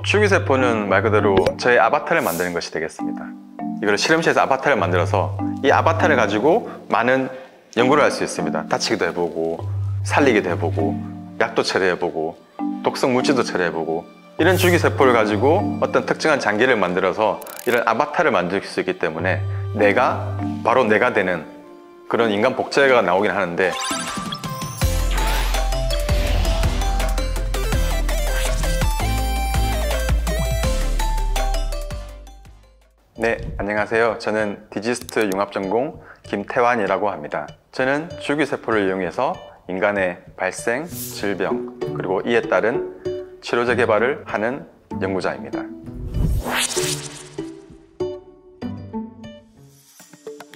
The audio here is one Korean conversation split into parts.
줄기세포는 말 그대로 저의 아바타를 만드는 것이 되겠습니다. 이걸 실험실에서 아바타를 만들어서 이 아바타를 가지고 많은 연구를 할 수 있습니다. 다치기도 해보고 살리기도 해보고 약도 처리해보고 독성 물질도 처리해보고 이런 줄기세포를 가지고 어떤 특정한 장기를 만들어서 이런 아바타를 만들 수 있기 때문에 바로 내가 되는 그런 인간 복제가 나오긴 하는데 네, 안녕하세요. 저는 디지스트 융합전공 김태환이라고 합니다. 저는 줄기세포를 이용해서 인간의 발생, 질병, 그리고 이에 따른 치료제 개발을 하는 연구자입니다.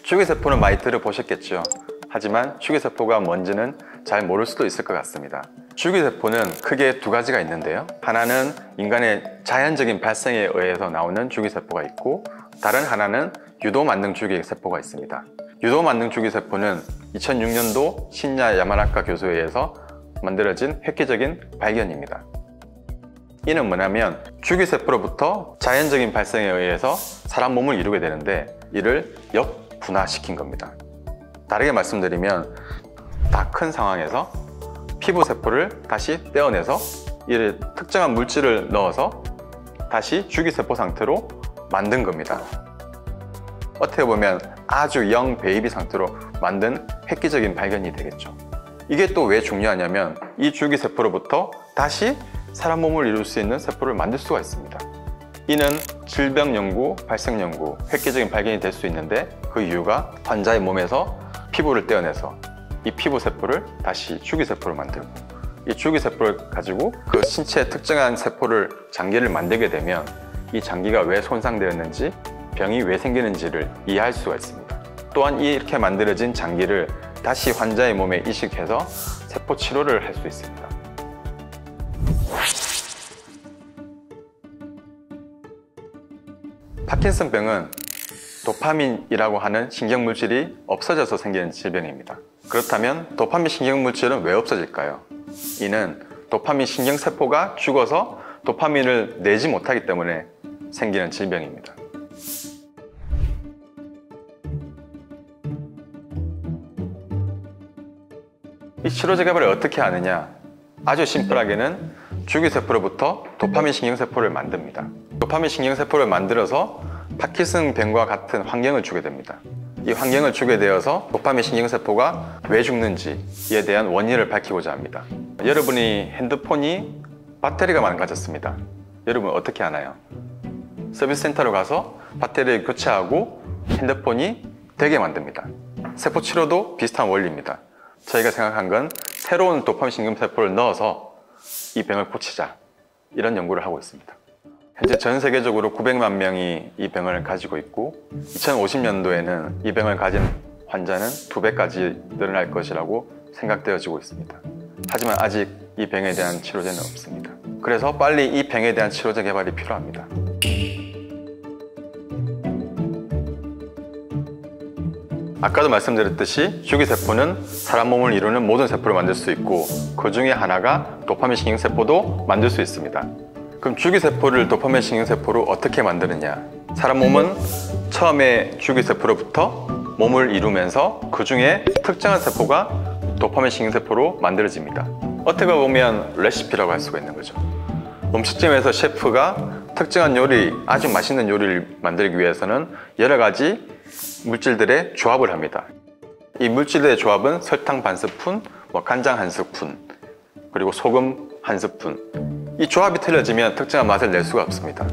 줄기세포는 많이 들어보셨겠죠. 하지만 줄기세포가 뭔지는 잘 모를 수도 있을 것 같습니다. 줄기세포는 크게 두 가지가 있는데요. 하나는 인간의 자연적인 발생에 의해서 나오는 줄기세포가 있고 다른 하나는 유도만능 줄기세포가 있습니다. 유도만능 줄기세포는 2006년도 신야 야마나카 교수에 의해서 만들어진 획기적인 발견입니다. 이는 뭐냐면 줄기세포로부터 자연적인 발생에 의해서 사람 몸을 이루게 되는데 이를 역분화시킨 겁니다. 다르게 말씀드리면 다 큰 상황에서 피부세포를 다시 떼어내서 이를 특정한 물질을 넣어서 다시 줄기세포 상태로 만든 겁니다. 어떻게 보면 아주 영 베이비 상태로 만든 획기적인 발견이 되겠죠. 이게 또 왜 중요하냐면 이 줄기세포로부터 다시 사람 몸을 이룰 수 있는 세포를 만들 수가 있습니다. 이는 질병 연구, 발생 연구, 획기적인 발견이 될 수 있는데 그 이유가 환자의 몸에서 피부를 떼어내서 이 피부세포를 다시 줄기세포로 만들고 이 줄기세포를 가지고 그 신체의 특정한 세포를 장기를 만들게 되면 이 장기가 왜 손상되었는지 병이 왜 생기는지를 이해할 수가 있습니다. 또한 이렇게 만들어진 장기를 다시 환자의 몸에 이식해서 세포 치료를 할 수 있습니다. 파킨슨병은 도파민이라고 하는 신경물질이 없어져서 생기는 질병입니다. 그렇다면 도파민 신경물질은 왜 없어질까요? 이는 도파민 신경세포가 죽어서 도파민을 내지 못하기 때문에 생기는 질병입니다. 이 치료제 개발을 어떻게 하느냐? 아주 심플하게는 줄기세포로부터 도파민 신경세포를 만듭니다. 도파민 신경세포를 만들어서 파킨슨병과 같은 환경을 주게 됩니다. 이 환경을 주게 되어서 도파민 신경세포가 왜 죽는지에 대한 원인을 밝히고자 합니다. 여러분이 핸드폰이 배터리가 망가졌습니다. 여러분 어떻게 하나요? 서비스 센터로 가서 배터리를 교체하고 핸드폰이 되게 만듭니다. 세포 치료도 비슷한 원리입니다. 저희가 생각한 건 새로운 도파민 신경세포를 넣어서 이 병을 고치자, 이런 연구를 하고 있습니다. 현재 전 세계적으로 900만 명이 이 병을 가지고 있고 2050년도에는 이 병을 가진 환자는 2배까지 늘어날 것이라고 생각되어지고 있습니다. 하지만 아직 이 병에 대한 치료제는 없습니다. 그래서 빨리 이 병에 대한 치료제 개발이 필요합니다. 아까도 말씀드렸듯이 줄기세포는 사람 몸을 이루는 모든 세포를 만들 수 있고 그 중에 하나가 도파민 신경세포도 만들 수 있습니다. 그럼 줄기세포를 도파민 신경세포로 어떻게 만드느냐? 사람 몸은 처음에 줄기세포로부터 몸을 이루면서 그 중에 특정한 세포가 도파민 신경세포로 만들어집니다. 어떻게 보면 레시피라고 할 수가 있는 거죠. 음식점에서 셰프가 특정한 요리, 아주 맛있는 요리를 만들기 위해서는 여러 가지 물질들의 조합을 합니다. 이 물질들의 조합은 설탕 반 스푼, 간장 한 스푼, 그리고 소금 한 스푼. 이 조합이 틀려지면 특정한 맛을 낼 수가 없습니다.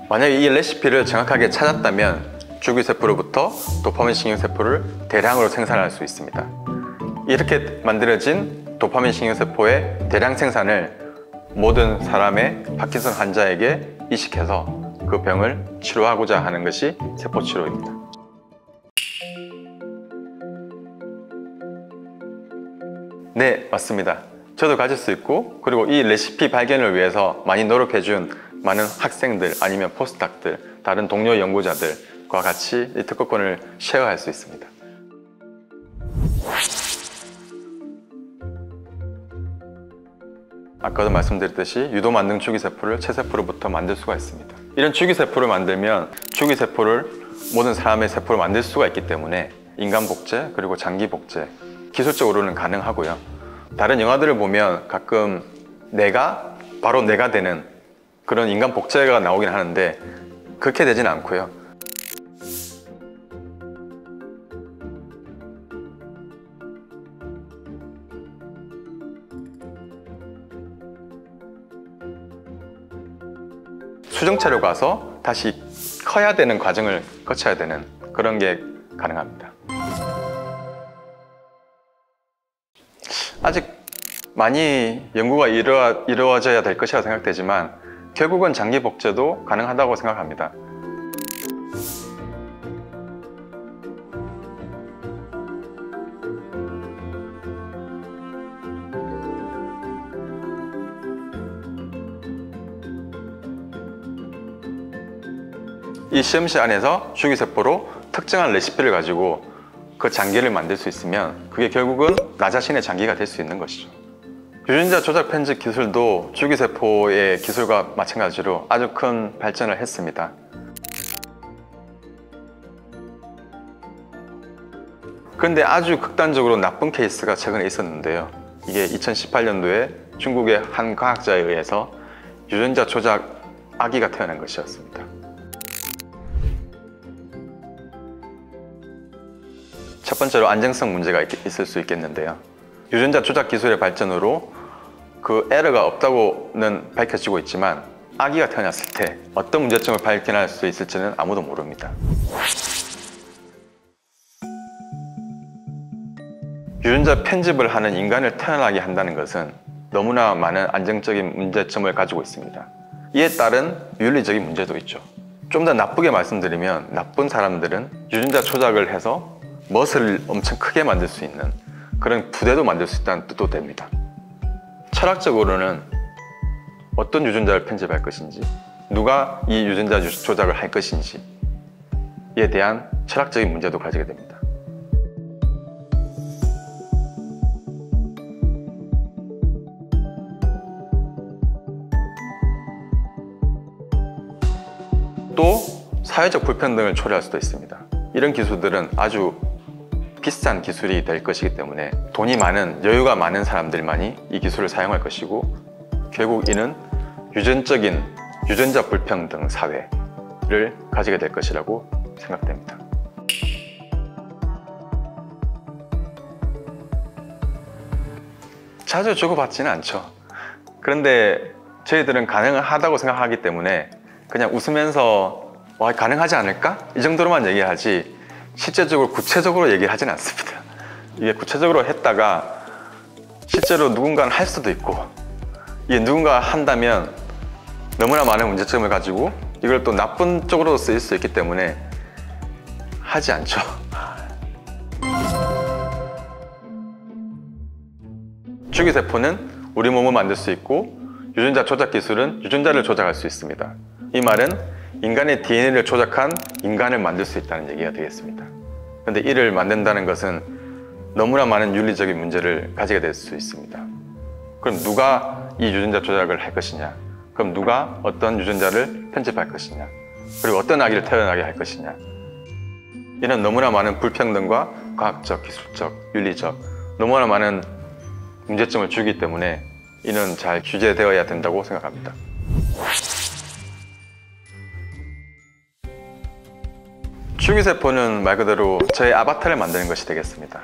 만약에 이 레시피를 정확하게 찾았다면 줄기세포로부터 도파민 신경세포를 대량으로 생산할 수 있습니다. 이렇게 만들어진 도파민 신경세포의 대량 생산을 모든 사람의 파킨슨 환자에게 이식해서 그 병을 치료하고자 하는 것이 세포치료입니다. 네, 맞습니다. 저도 가질 수 있고 그리고 이 레시피 발견을 위해서 많이 노력해준 많은 학생들 아니면 포스닥들, 다른 동료 연구자들과 같이 이 특허권을 쉐어할 수 있습니다. 아까도 말씀드렸듯이 유도 만능 주기세포를 체세포로부터 만들 수가 있습니다. 이런 주기세포를 만들면 주기세포를 모든 사람의 세포를 만들 수가 있기 때문에 인간 복제 그리고 장기 복제 기술적으로는 가능하고요. 다른 영화들을 보면 가끔 바로 내가 되는 그런 인간 복제가 나오긴 하는데 그렇게 되지는 않고요. 수정체로 가서 다시 커야 되는 과정을 거쳐야 되는 그런 게 가능합니다. 아직 많이 연구가 이루어져야 될 것이라고 생각되지만 결국은 장기 복제도 가능하다고 생각합니다. 이 시험실 안에서 주기세포로 특정한 레시피를 가지고 그 장기를 만들 수 있으면 그게 결국은 나 자신의 장기가 될 수 있는 것이죠. 유전자 조작 편집 기술도 주기세포의 기술과 마찬가지로 아주 큰 발전을 했습니다. 그런데 아주 극단적으로 나쁜 케이스가 최근에 있었는데요. 이게 2018년도에 중국의 한 과학자에 의해서 유전자 조작 아기가 태어난 것이었습니다. 첫 번째로 안정성 문제가 있을 수 있겠는데요. 유전자 조작 기술의 발전으로 그 에러가 없다고는 밝혀지고 있지만 아기가 태어났을 때 어떤 문제점을 발견할 수 있을지는 아무도 모릅니다. 유전자 편집을 하는 인간을 태어나게 한다는 것은 너무나 많은 안정적인 문제점을 가지고 있습니다. 이에 따른 윤리적인 문제도 있죠. 좀 더 나쁘게 말씀드리면 나쁜 사람들은 유전자 조작을 해서 멋을 엄청 크게 만들 수 있는 그런 부대도 만들 수 있다는 뜻도 됩니다. 철학적으로는 어떤 유전자를 편집할 것인지, 누가 이 유전자 조작을 할 것인지에 대한 철학적인 문제도 가지게 됩니다. 또 사회적 불평등을 초래할 수도 있습니다. 이런 기술들은 아주 비싼 기술이 될 것이기 때문에 돈이 많은, 여유가 많은 사람들만이 이 기술을 사용할 것이고 결국 이는 유전적인 유전자 불평등 사회를 가지게 될 것이라고 생각됩니다. 자주 주고받지는 않죠. 그런데 저희들은 가능하다고 생각하기 때문에 그냥 웃으면서 와, 가능하지 않을까? 이 정도로만 얘기하지 실제적으로 구체적으로 얘기를 하진 않습니다. 이게 구체적으로 했다가 실제로 누군가는 할 수도 있고 이게 누군가 한다면 너무나 많은 문제점을 가지고 이걸 또 나쁜 쪽으로 쓰일 수 있기 때문에 하지 않죠. 주기세포는 우리 몸을 만들 수 있고 유전자 조작 기술은 유전자를 조작할 수 있습니다. 이 말은 인간의 DNA를 조작한 인간을 만들 수 있다는 얘기가 되겠습니다. 그런데 이를 만든다는 것은 너무나 많은 윤리적인 문제를 가지게 될 수 있습니다. 그럼 누가 이 유전자 조작을 할 것이냐? 그럼 누가 어떤 유전자를 편집할 것이냐? 그리고 어떤 아기를 태어나게 할 것이냐? 이런 너무나 많은 불평등과 과학적, 기술적, 윤리적 너무나 많은 문제점을 주기 때문에 이는 잘 규제되어야 된다고 생각합니다. 주기세포는 말 그대로 저의 아바타를 만드는 것이 되겠습니다.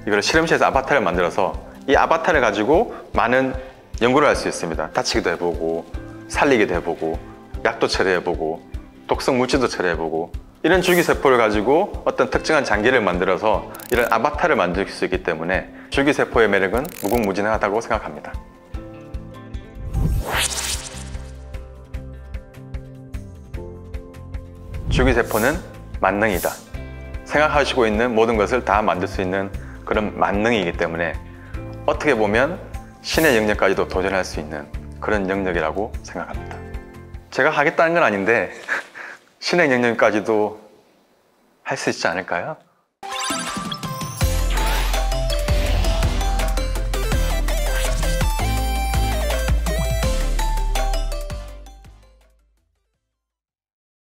이걸 실험실에서 아바타를 만들어서 이 아바타를 가지고 많은 연구를 할 수 있습니다. 다치기도 해보고 살리기도 해보고 약도 처리해보고 독성 물질도 처리해보고 이런 주기세포를 가지고 어떤 특정한 장기를 만들어서 이런 아바타를 만들 수 있기 때문에 주기세포의 매력은 무궁무진하다고 생각합니다. 주기세포는 만능이다. 생각하시고 있는 모든 것을 다 만들 수 있는 그런 만능이기 때문에 어떻게 보면 신의 영역까지도 도전할 수 있는 그런 영역이라고 생각합니다. 제가 하겠다는 건 아닌데 신의 영역까지도 할 수 있지 않을까요?